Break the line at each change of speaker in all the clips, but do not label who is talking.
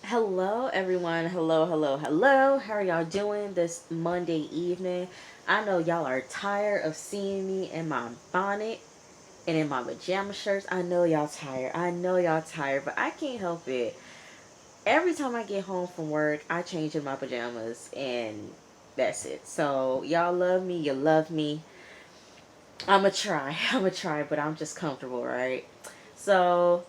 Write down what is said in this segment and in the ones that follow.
Hello, everyone. Hello, hello, hello. How are y'all doing this Monday evening? I know y'all are tired of seeing me in my bonnet and in my pajama shirts. I know y'all tired. I know y'all tired, but I can't help it. Every time I get home from work, I change in my pajamas and that's it. So, y'all love me. You love me. I'm going to try. I'm going to try, but I'm just comfortable, right? So,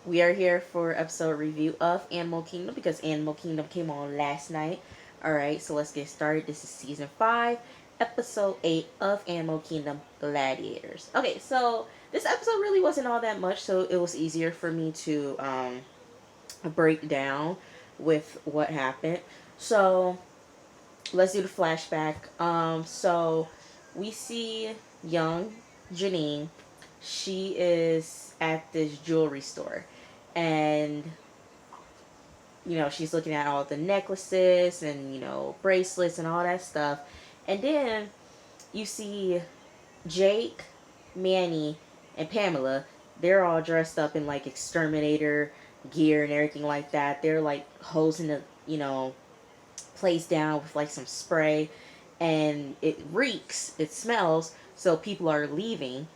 we are here for episode review of Animal Kingdom because Animal Kingdom came on last night. Alright, so let's get started. This is season 5, episode 8 of Animal Kingdom Gladiators. Okay, so this episode really wasn't all that much, so it was easier for me to break down with what happened. So let's do the flashback. So we see young Janine. She is at this jewelry store, and she's looking at all the necklaces and bracelets and all that stuff. And then you see Jake, Manny, and Pamela. They're all dressed up in like exterminator gear and everything like that. They're like hosing the place down with like some spray, and it reeks, it smells, so people are leaving.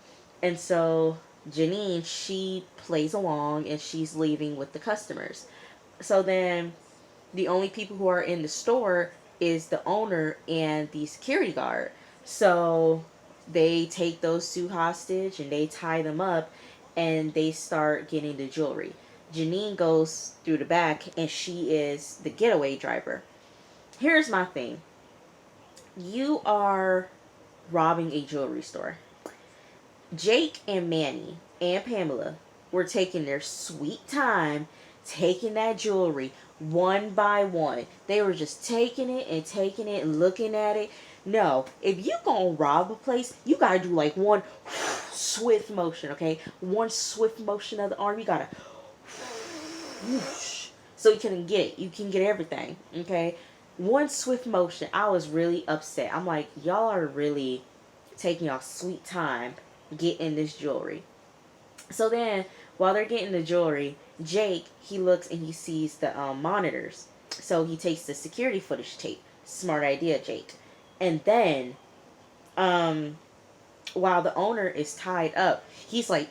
And so Janine, she plays along and she's leaving with the customers. So then the only people who are in the store is the owner and the security guard. So they take those two hostage and they tie them up and they start getting the jewelry. Janine goes through the back and she is the getaway driver. Here's my thing. You are robbing a jewelry store. Jake and Manny and Pamela were taking their sweet time taking that jewelry one by one. They were just taking it and looking at it. No, if you gonna rob a place, you gotta do like one swift motion, okay? One swift motion of the arm. You gotta whoosh, so you can get it. You can get everything, okay? One swift motion. I was really upset. I'm like, y'all are really taking y'all sweet time getting this jewelry. So then, while they're getting the jewelry, Jake, he looks and he sees the monitors. So he takes the security footage tape. Smart idea, Jake. And then, um, while the owner is tied up, he's like,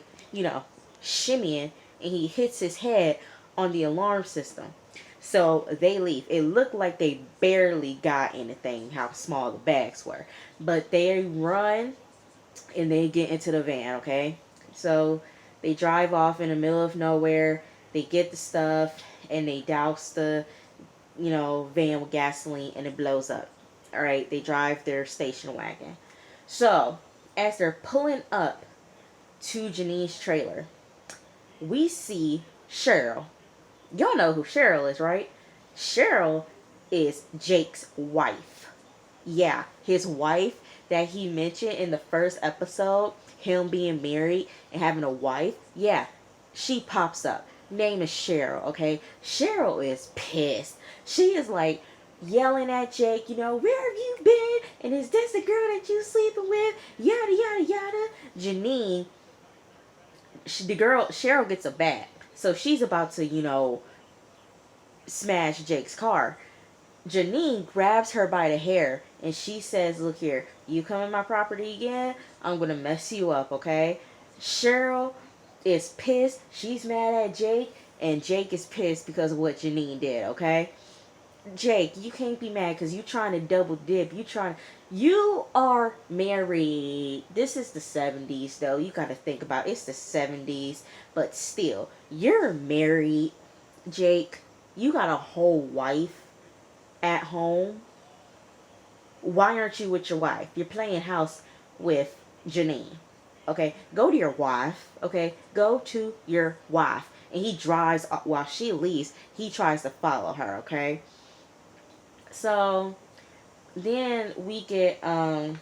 shimmying, and he hits his head on the alarm system. So they leave. It looked like they barely got anything, how small the bags were. But they run and they get into the van, okay? So they drive off in the middle of nowhere. They get the stuff and they douse the, van with gasoline and it blows up. All right, they drive their station wagon. So as they're pulling up to Janine's trailer, we see Cheryl. Y'all know who Cheryl is, right? Cheryl is Jake's wife. Yeah, his wife that he mentioned in the first episode, him being married and having a wife. Yeah, she pops up. Name is Cheryl, okay? Cheryl is pissed. She is like yelling at Jake, where have you been? And is this the girl that you sleeping with? Yada, yada, yada. Janine, the girl, Cheryl gets a bat. So she's about to, smash Jake's car. Janine grabs her by the hair and she says, look here, you come in my property again, I'm going to mess you up, okay? Cheryl is pissed. She's mad at Jake, and Jake is pissed because of what Janine did, okay? Jake, you can't be mad because you trying to double dip. You are married. This is the 70s, though. You got to think about it. It's the 70s, but still, you're married, Jake. You got a whole wife at home. Why aren't you with your wife? You're playing house with Janine. Okay, go to your wife. Okay, go to your wife. And he drives while she leaves. He tries to follow her. Okay, so then we get the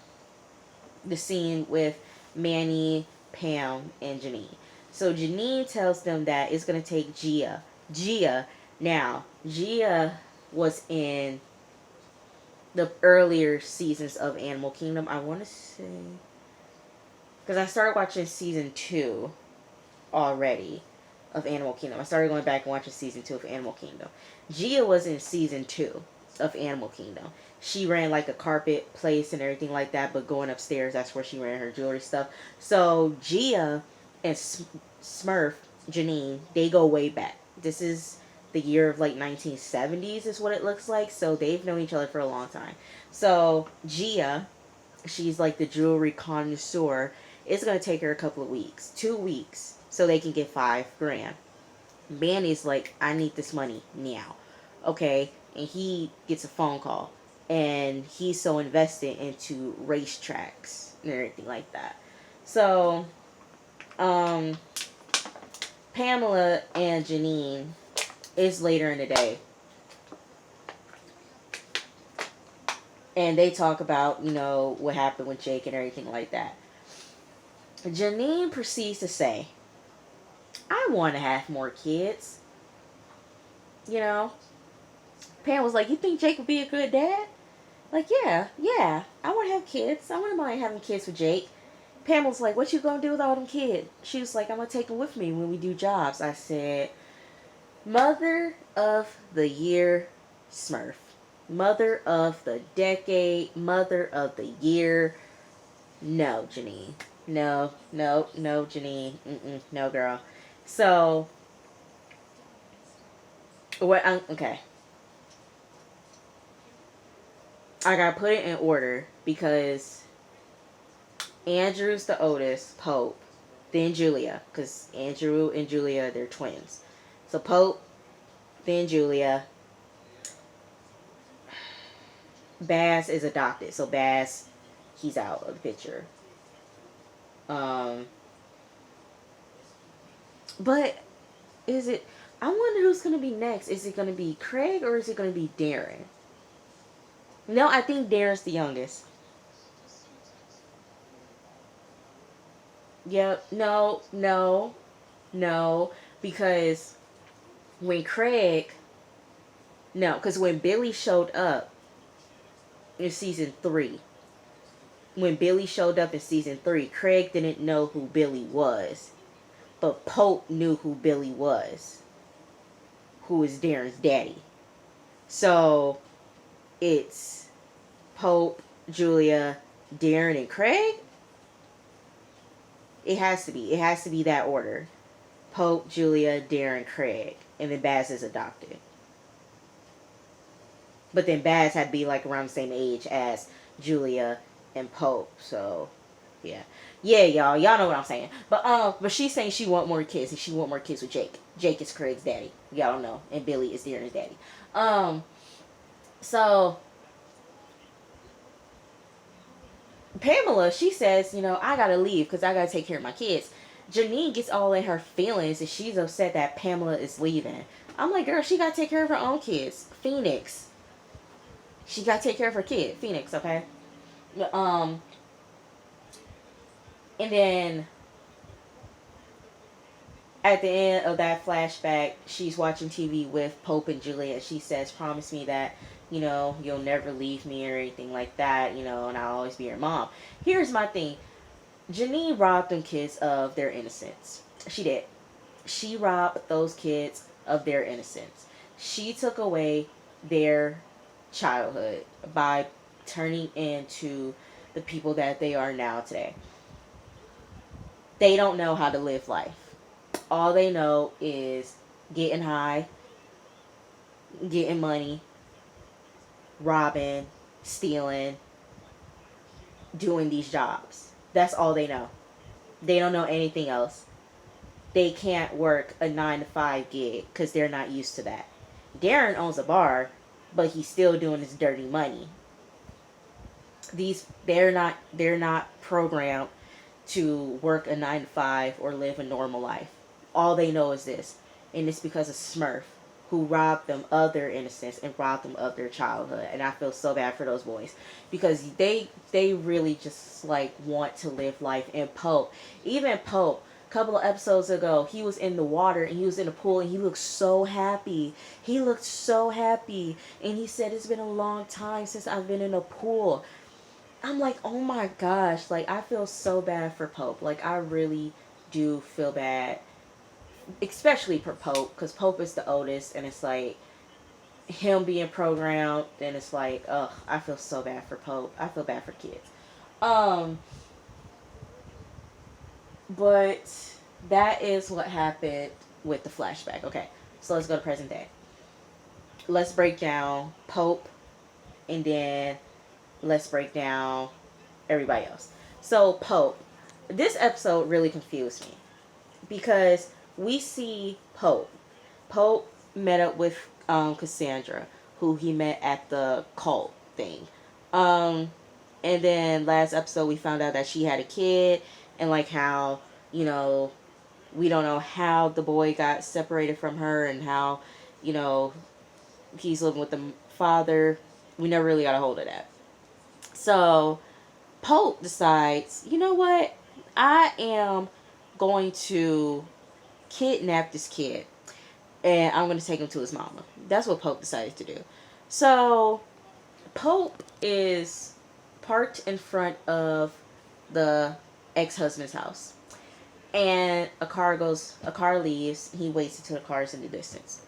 scene with Manny, Pam, and Janine. So Janine tells them that it's gonna take Gia. Gia was in the earlier seasons of Animal Kingdom. I want to say, because I started watching season 2 already. of Animal Kingdom. I started going back and watching season 2 of Animal Kingdom. Gia was in season 2 of Animal Kingdom. She ran like a carpet place and everything like that, but going upstairs, that's where she ran her jewelry stuff. So Gia and Smurf, Janine, they go way back. This is the year of like 1970s is what it looks like. So they've known each other for a long time. So Gia, she's like the jewelry connoisseur. It's gonna take her a couple of weeks, 2 weeks, so they can get 5 grand. Manny's like, I need this money now. Okay. And he gets a phone call. And he's so invested into racetracks and everything like that. So, um, Pamela and Janine, it's later in the day. And they talk about, what happened with Jake and everything like that. Janine proceeds to say, I want to have more kids. You know? Pam was like, you think Jake would be a good dad? Like, yeah, I want to have kids. I wouldn't mind having kids with Jake. Pam was like, what you gonna do with all them kids? She was like, I'm gonna take them with me when we do jobs. I said, Mother of the Year Smurf. Mother of the Decade. Mother of the Year. No, Janine. No, Janine. No, girl. So, okay. I gotta put it in order because Andrew's the oldest, Pope, then Julia, because Andrew and Julia, they're twins. So Pope, then Julia. Baz is adopted, so Baz, he's out of the picture. But is it? I wonder who's gonna be next. Is it gonna be Craig or is it gonna be Darren? No, I think Darren's the youngest. Yep. No. Because when Craig, no, because when Billy showed up in season 3, Craig didn't know who Billy was, but Pope knew who Billy was, who is Darren's daddy. So it's Pope, Julia, Darren, and Craig. It has to be. It has to be that order. Pope, Julia, Darren, Craig. And then Baz is adopted. But then Baz had to be like around the same age as Julia and Pope. So, yeah. Yeah, y'all. Y'all know what I'm saying. But she's saying she want more kids. And she want more kids with Jake. Jake is Craig's daddy. Y'all don't know. And Billy is Darren's daddy. So Pamela, she says, I gotta leave because I gotta take care of my kids. Janine gets all in her feelings and she's upset that Pamela is leaving. I'm like, girl, she gotta take care of her own kids. Phoenix. She gotta take care of her kid. Phoenix, okay? And then at the end of that flashback, she's watching TV with Pope and Julia. She says, promise me that you'll never leave me or anything like that, and I'll always be your mom. Here's my thing. Janine robbed them kids of their innocence. She did. She robbed those kids of their innocence. She took away their childhood by turning into the people that they are now today. They don't know how to live life. All they know is getting high, getting money, robbing, stealing, doing these jobs. That's all they know. They don't know anything else. They can't work a 9 to 5 gig because they're not used to that. Darren owns a bar, but he's still doing his dirty money. They're not programmed to work a 9 to 5 or live a normal life. All they know is this, and it's because of Smurf, who robbed them of their innocence and robbed them of their childhood. And I feel so bad for those boys because they really just like want to live life. And Pope, even Pope, a couple of episodes ago, he was in the water and he was in the pool and he looked so happy. He looked so happy, and he said, it's been a long time since I've been in a pool. I'm like, oh my gosh, like I feel so bad for Pope. Like I really do feel bad especially for Pope, because Pope is the oldest, and it's like him being programmed, and it's like, ugh, I feel so bad for Pope. I feel bad for kids. Um, but that is what happened with the flashback. Okay, so let's go to present day. Let's break down Pope, and then let's break down everybody else. So Pope, this episode really confused me because we see Pope. Pope met up with Cassandra, who he met at the cult thing. Um, and then last episode we found out that she had a kid, and like how, you know, we don't know how the boy got separated from her, and how, you know, he's living with the father. We never really got a hold of that. So Pope decides, you know what? I am going to kidnap this kid, and I'm going to take him to his mama. That's what Pope decided to do. So Pope is parked in front of the ex-husband's house, and a car leaves. He waits until the car is in the distance.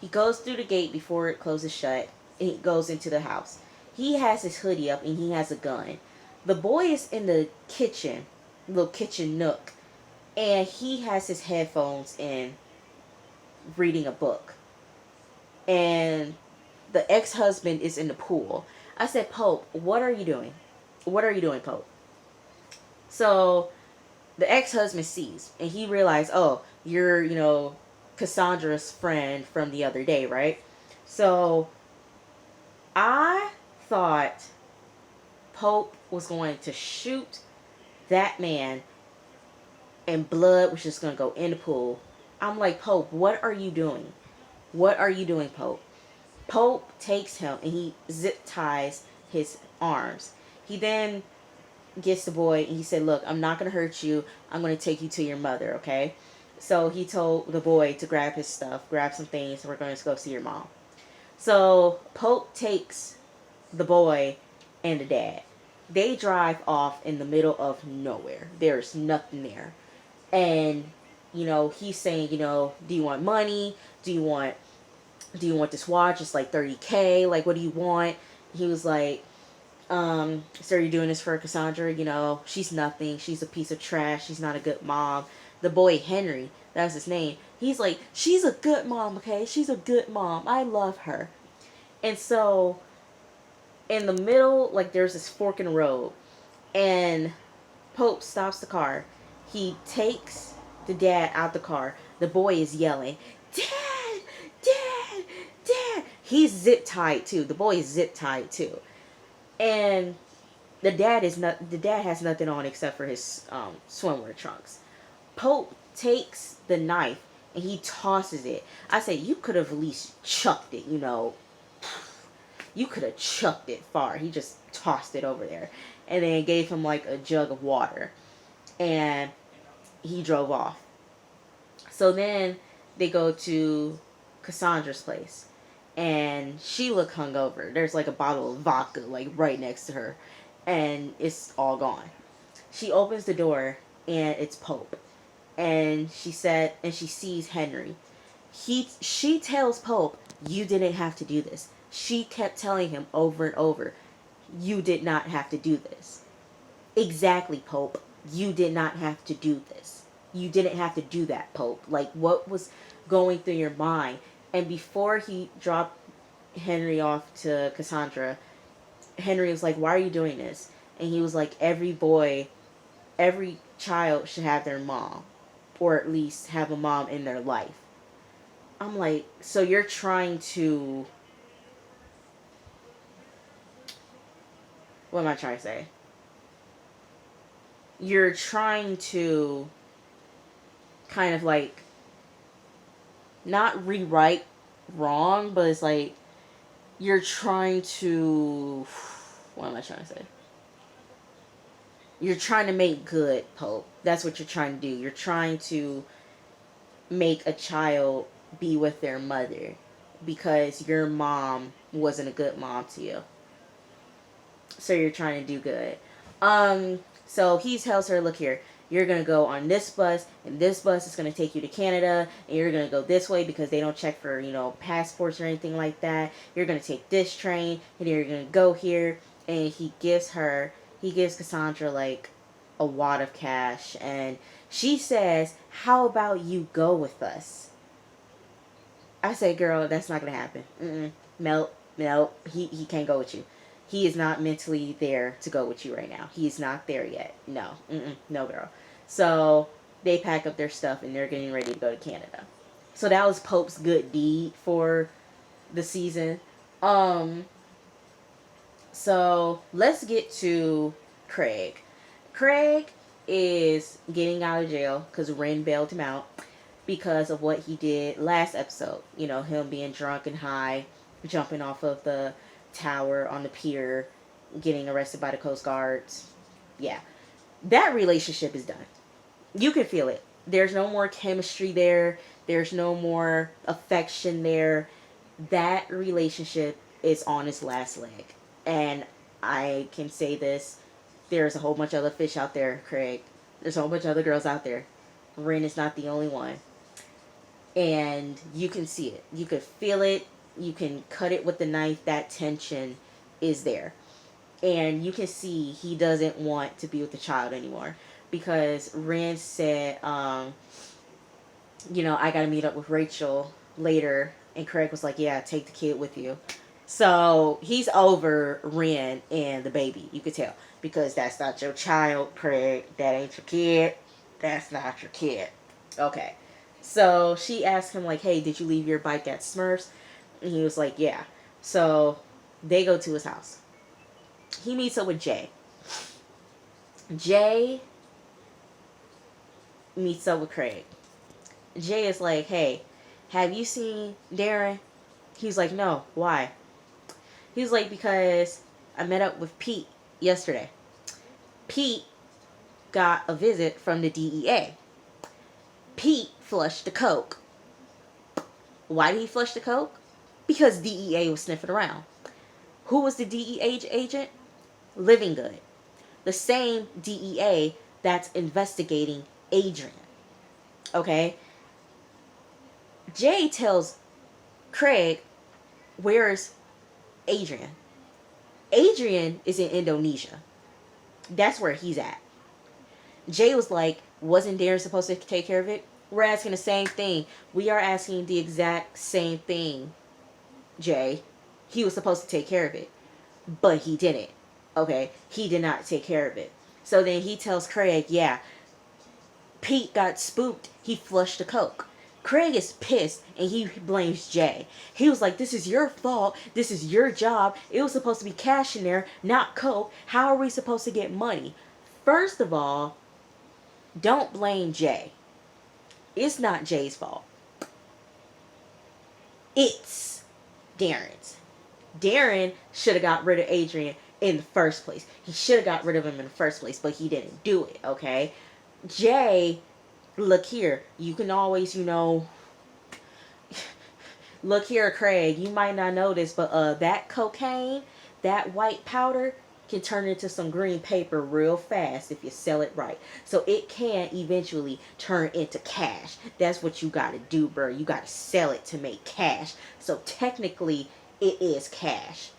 He goes through the gate before it closes shut, and he goes into the house. He has his hoodie up, and he has a gun. The boy is in the kitchen, little kitchen nook, and he has his headphones in, reading a book. And the ex-husband is in the pool. I said, Pope, what are you doing? What are you doing, Pope? So the ex-husband sees, and he realized, oh, you're, Cassandra's friend from the other day, right? So I thought Pope was going to shoot that man, and blood was just going to go in the pool. I'm like, Pope, what are you doing? What are you doing, Pope? Pope takes him and he zip ties his arms. He then gets the boy and he said, look, I'm not going to hurt you. I'm going to take you to your mother, okay? So he told the boy to grab his stuff, grab some things, and we're going to go see your mom. So Pope takes the boy and the dad. They drive off in the middle of nowhere. There's nothing there. And, he's saying, do you want money? Do you want this watch? It's like $30K. Like, what do you want? He was like, so you're doing this for Cassandra? She's nothing. She's a piece of trash. She's not a good mom. The boy, Henry, that's his name. He's like, she's a good mom, okay? She's a good mom. I love her. And so, in the middle, like, there's this fork in the road. And Pope stops the car. He takes the dad out the car. The boy is yelling, Dad! Dad! Dad! He's zip tied too. The boy is zip tied too. And the dad has nothing on except for his swimwear trunks. Pope takes the knife and he tosses it. I say, you could have at least chucked it, You could have chucked it far. He just tossed it over there. And then gave him like a jug of water. And he drove off. So then they go to Cassandra's place. And she looked hungover. There's like a bottle of vodka like right next to her. And it's all gone. She opens the door and it's Pope. And she sees Henry. She tells Pope, you didn't have to do this. She kept telling him over and over, you did not have to do this. Exactly, Pope. You did not have to do this. You didn't have to do that, Pope. Like, what was going through your mind? And before he dropped Henry off to Cassandra, Henry was like, why are you doing this? And he was like, every child should have their mom. Or at least have a mom in their life. I'm like, so you're trying to... What am I trying to say? You're trying to kind of like not rewrite wrong, but it's like you're trying to... What am I trying to say? You're trying to make good, Pope. That's what you're trying to do. You're trying to make a child be with their mother because your mom wasn't a good mom to you. So you're trying to do good. So he tells her, look here, you're going to go on this bus, and this bus is going to take you to Canada, and you're going to go this way because they don't check for, passports or anything like that. You're going to take this train, and you're going to go here. And he gives Cassandra like a wad of cash, and she says, how about you go with us? I say, girl, that's not going to happen. No, he can't go with you. He is not mentally there to go with you right now. He's not there yet. No, no, girl. So they pack up their stuff and they're getting ready to go to Canada. So that was Pope's good deed for the season. So let's get to Craig. Craig is getting out of jail because Ren bailed him out because of what he did last episode. Him being drunk and high, jumping off of the tower on the pier, getting arrested by the Coast Guards. Yeah. That relationship is done. You can feel it. There's no more chemistry there. There's no more affection there. That relationship is on its last leg. And I can say this. There's a whole bunch of other fish out there, Craig. There's a whole bunch of other girls out there. Ren is not the only one. And you can see it. You can feel it. You can cut it with the knife. That tension is there. And you can see he doesn't want to be with the child anymore. Because Ren said, I got to meet up with Rachel later. And Craig was like, yeah, take the kid with you. So he's over Ren and the baby. You could tell. Because that's not your child, Craig. That ain't your kid. That's not your kid. Okay. So she asked him, like, hey, did you leave your bike at Smurfs? And he was like, yeah. So they go to his house. He meets up with Jay. Jay meets up with Craig. Jay is like, hey, have you seen Darren? He's like, no. Why? He's like, because I met up with Pete yesterday. Pete got a visit from the DEA. Pete flushed the coke. Why did he flush the coke? Because DEA was sniffing around. Who was the DEA agent? Living Good. The same DEA that's investigating Adrian. Okay? Jay tells Craig, where's Adrian? Adrian is in Indonesia. That's where he's at. Jay was like, wasn't Darren supposed to take care of it? We're asking the same thing. We are asking the exact same thing, Jay. He was supposed to take care of it. But he didn't. Okay? He did not take care of it. So then he tells Craig, yeah, Pete got spooked. He flushed the coke. Craig is pissed and he blames Jay. He was like, this is your fault. This is your job. It was supposed to be cash in there, not coke. How are we supposed to get money? First of all, don't blame Jay. It's not Jay's fault. It's Darren's. Darren should have got rid of Adrian in the first place. He should have got rid of him in the first place, but he didn't do it, okay? Jay, look here. You can always, look here, Craig. You might not know this, but that cocaine, that white powder, can turn into some green paper real fast if you sell it right. So it can eventually turn into cash. That's what you got to do, bro. You got to sell it to make cash. So technically, it is cash.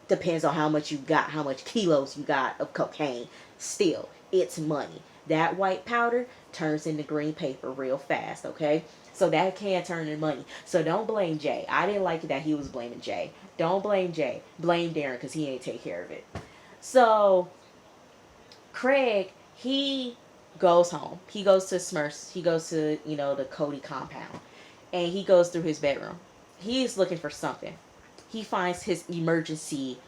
Depends on how much you got, how much kilos you got of cocaine. Still, it's money. That white powder turns into green paper real fast, okay? So that can turn into money. So don't blame Jay. I didn't like it that he was blaming Jay. Don't blame Jay. Blame Darren because he ain't take care of it. So Craig, he goes home. He goes to Smurfs. He goes to, the Cody compound. And he goes through his bedroom. He's looking for something. He finds his emergency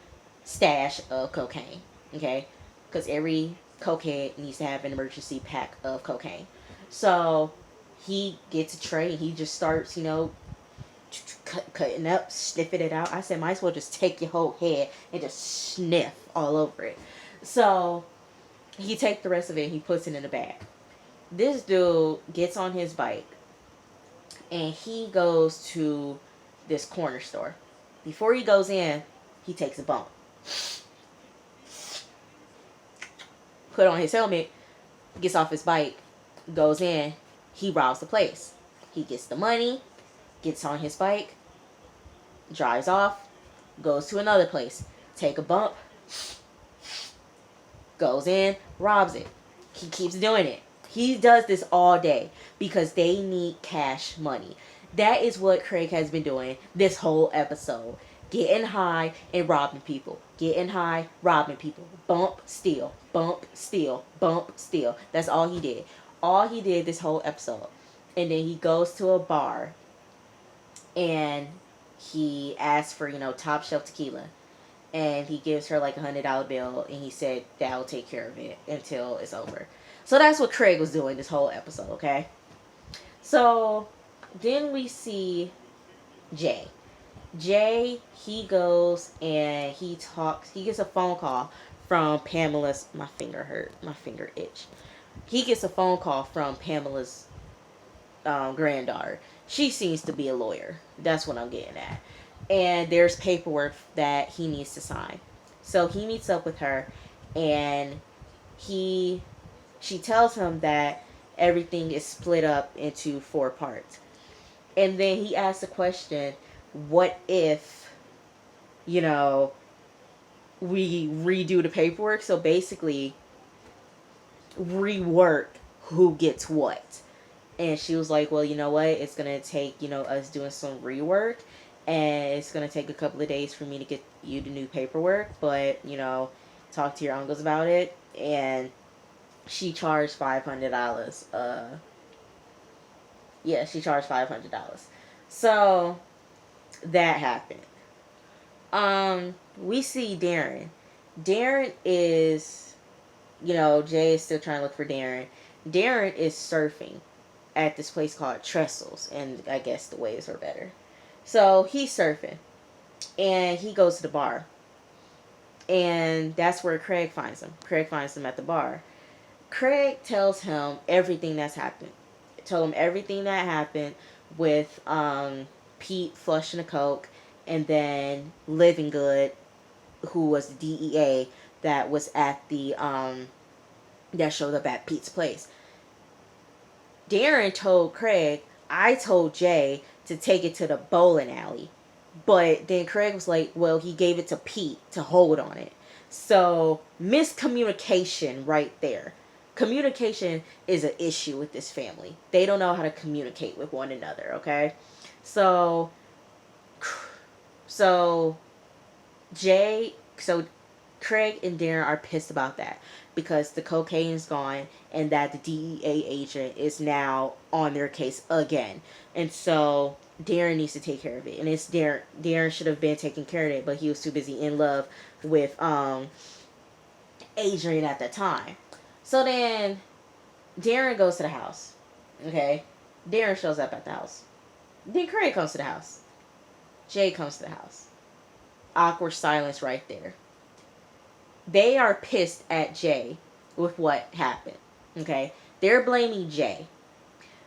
stash of cocaine. Okay? Because every cokehead needs to have an emergency pack of cocaine. So he gets a tray and he just starts, cutting up, sniffing it out. I said, might as well just take your whole head and just sniff all over it. So he takes the rest of it and he puts it in a bag. This dude gets on his bike and he goes to this corner store. Before he goes in, he takes a bump. Put on his helmet, gets off his bike, goes in, he robs the place. He gets the money, gets on his bike, drives off, goes to another place, take a bump, goes in, robs it. He keeps doing it. He does this all day because they need cash money. That is what Craig has been doing this whole episode. Getting high and robbing people. Getting high, robbing people. Bump, steal. Bump, steal. Bump, steal. That's all he did. All he did this whole episode. And then he goes to a bar and he asks for, top shelf tequila. And he gives her like $100 bill and he said that'll take care of it until it's over. So that's what Craig was doing this whole episode, okay? So then we see Jay. Jay, he goes and he gets a phone call from Pamela's, my finger itch. He gets a phone call from Pamela's granddaughter. She seems to be a lawyer. That's what I'm getting at. And there's paperwork that he needs to sign. So he meets up with her and she tells him that everything is split up into 4 parts. And then he asks the question, what if, we redo the paperwork? So basically, rework who gets what. And she was like, well, you know what? It's going to take, us doing some rework. And it's going to take a couple of days for me to get you the new paperwork. But, talk to your uncles about it. And she charged $500. She charged $500. So that happened. We see Darren. Darren is, Jay is still trying to look for Darren. Darren is surfing at this place called Trestles, and I guess the waves are better. So he's surfing, and he goes to the bar, and that's where Craig finds him. Craig finds him at the bar. Craig tells him everything that's happened. Told him everything that happened with Pete flushing the coke, and then Living Good, who was the DEA that was at the that showed up at Pete's place. Darren told Craig, I told Jay to take it to the bowling alley. But then Craig was like, well, he gave it to Pete to hold on it. So miscommunication right there. Communication is an issue with this family. They don't know how to communicate with one another, okay? So Craig and Darren are pissed about that because the cocaine is gone and that the DEA agent is now on their case again. And so Darren needs to take care of it. And it's Darren should have been taking care of it, but he was too busy in love with Adrian at the time. So then Darren goes to the house. Okay? Darren shows up at the house. Then Craig comes to the house. Jay comes to the house. Awkward silence right there. They are pissed at Jay with what happened. Okay? They're blaming Jay.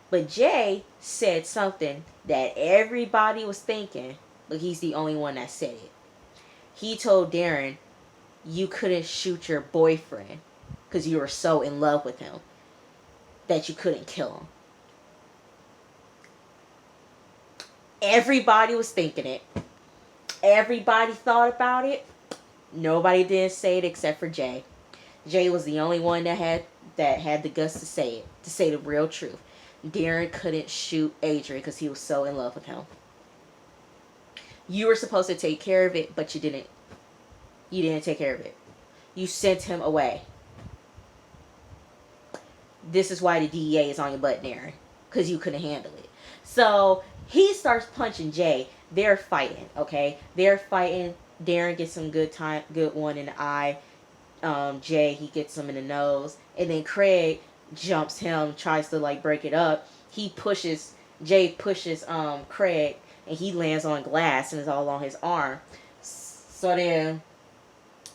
But Jay said something that everybody was thinking, but he's the only one that said it. He told Darren, you couldn't shoot your boyfriend because you were so in love with him that you couldn't kill him. Everybody was thinking it. Everybody thought about it. Nobody did say it except for Jay. Jay was the only one that had the guts to say it, to say the real truth. Darren couldn't shoot Adrian because he was so in love with him. You were supposed to take care of it, but you didn't. You didn't take care of it. You sent him away. This is why the DEA is on your butt, Darren, because you couldn't handle it. So he starts punching Jay. They're fighting, okay? They're fighting. Darren gets some good one in the eye. Jay, he gets him in the nose. And then Craig jumps him, tries to like break it up. Jay pushes Craig, and he lands on glass and it's all on his arm. So then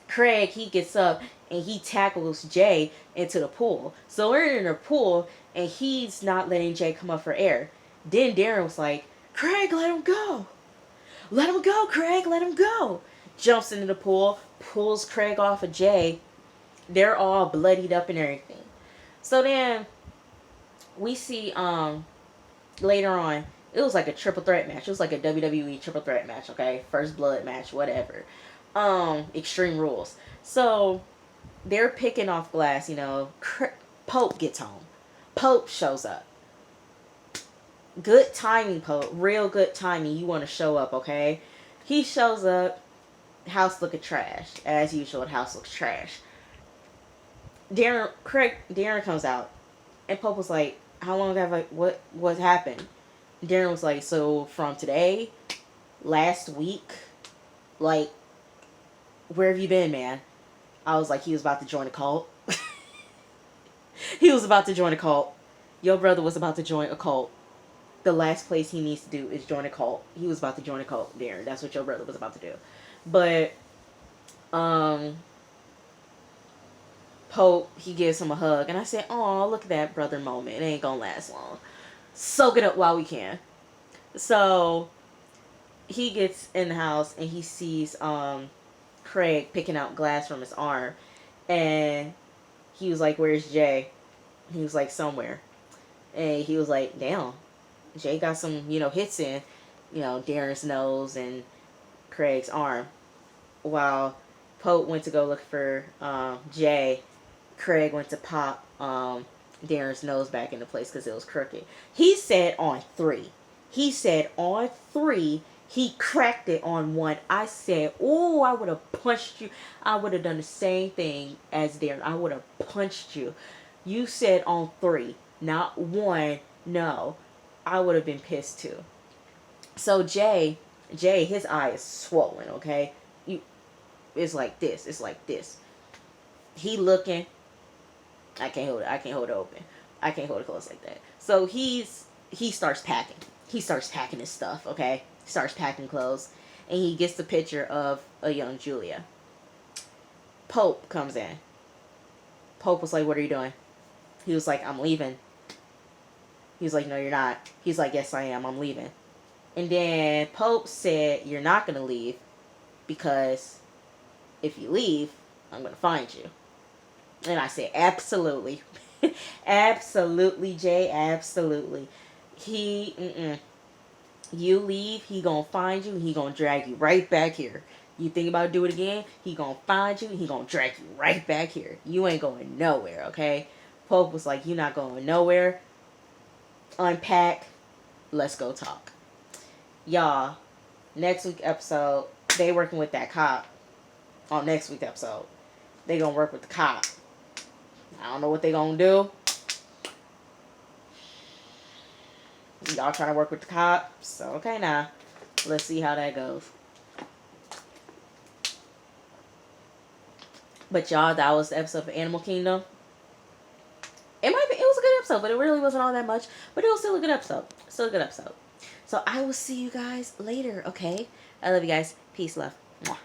Craig, he gets up and he tackles Jay into the pool. So we're in the pool and he's not letting Jay come up for air. Then Darren was like, Craig, let him go. Let him go, Craig, let him go. Jumps into the pool, pulls Craig off of Jay. They're all bloodied up and everything. So then we see later on, it was like a triple threat match. It was like a WWE triple threat match, okay? First blood match, whatever. Extreme Rules. So they're picking off glass, you know. Pope gets home. Pope shows up. Good timing, Pope. Real good timing. You want to show up, okay? He shows up. House looking trash. As usual, the house looks trash. Darren comes out. And Pope was like, how long have I, what happened? Darren was like, so from today, last week, like, where have you been, man? I was like, he was about to join a cult. He was about to join a cult. Your brother was about to join a cult. The last place he needs to do is join a cult. He was about to join a cult, Darren. That's what your brother was about to do. But, Pope, he gives him a hug. And I said, oh, look at that brother moment. It ain't gonna last long. Soak it up while we can. So, he gets in the house and he sees, Craig picking out glass from his arm. And he was like, where's Jay? He was like, somewhere. And he was like, damn. Jay got some, you know, hits in, you know, Darren's nose and Craig's arm. While Pope went to go look for Jay, Craig went to pop Darren's nose back into place because it was crooked. He said on 3. He said on 3, he cracked it on 1. I said, oh, I would have punched you. I would have done the same thing as Darren. I would have punched you. You said on 3, not 1. No. I would have been pissed too. So Jay, his eye is swollen, okay? It's like this. It's like this. He looking. I can't hold it. I can't hold it open. I can't hold it closed like that. So he starts packing. He starts packing his stuff, okay? He starts packing clothes. And he gets the picture of a young Julia. Pope comes in. Pope was like, what are you doing? He was like, I'm leaving. He was like, no, you're not. He's like, yes, I am. I'm leaving. And then Pope said, you're not going to leave because if you leave, I'm going to find you. And I said, absolutely. Absolutely, Jay. Absolutely. You leave, he going to find you, and he going to drag you right back here. You think about do it again, he going to find you, and he going to drag you right back here. You ain't going nowhere, okay? Pope was like, you're not going nowhere. Unpack, let's go talk. Y'all, next week episode, they working with that cop. On next week episode, they gonna work with the cop. I don't know what they gonna do. Y'all trying to work with the cop, so okay now. Let's see how that goes. But y'all, that was the episode of Animal Kingdom. It was a good episode, but it really wasn't all that much. But it was still a good episode. Still a good episode. So I will see you guys later, okay? I love you guys. Peace, love. Mwah.